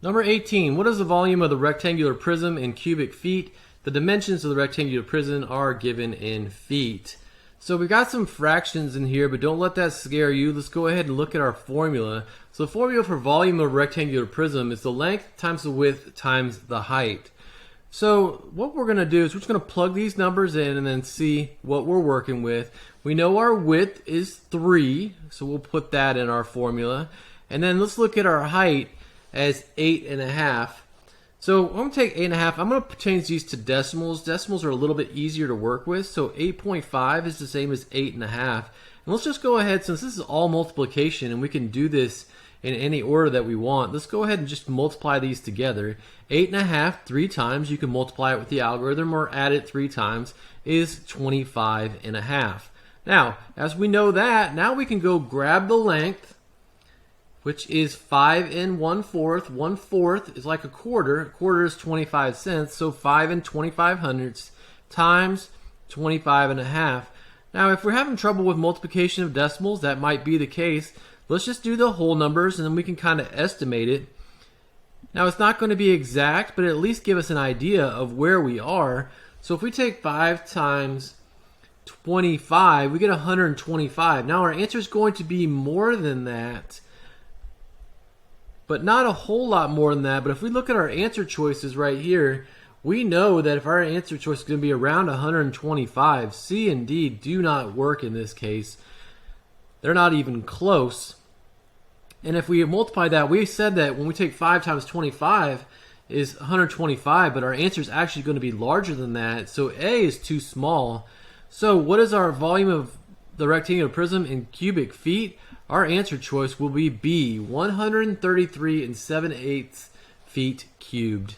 Number 18, what is the volume of the rectangular prism in cubic feet? The dimensions of the rectangular prism are given in feet. So we got some fractions in here, but don't let that scare you. Let's go ahead and look at our formula. So the formula for volume of a rectangular prism is the length times the width times the height. So what we're going to do is we're just going to plug these numbers in and then see what we're working with. We know our width is 3, so we'll put that in our formula. And then let's look at our height as 8.5. So I'm going to take 8.5. I'm going to change these to decimals. Decimals are a little bit easier to work with. So 8.5 is the same as 8.5. And let's just go ahead, since this is all multiplication and we can do this in any order that we want, let's go ahead and just multiply these together. 8.5 3 times, you can multiply it with the algorithm or add it 3 times, is 25.5. Now, as we know that, now we can go grab the length, which is 5 1/4. 1/4 is like a quarter. A quarter is 25 cents, so 5 25 hundredths times 25.5. Now, if we're having trouble with multiplication of decimals, that might be the case. Let's just do the whole numbers and then we can kind of estimate it. Now, it's not going to be exact, but at least give us an idea of where we are. So if we take 5 times 25, we get 125. Now, our answer is going to be more than that, but not a whole lot more than that. But if we look at our answer choices right here, we know that if our answer choice is going to be around 125, C and D do not work in this case. They're not even close. And if we multiply that, we said that when we take 5 times 25 is 125, but our answer is actually going to be larger than that. So A is too small. So what is our volume of the rectangular prism in cubic feet? Our answer choice will be B, 133 7/8 feet cubed.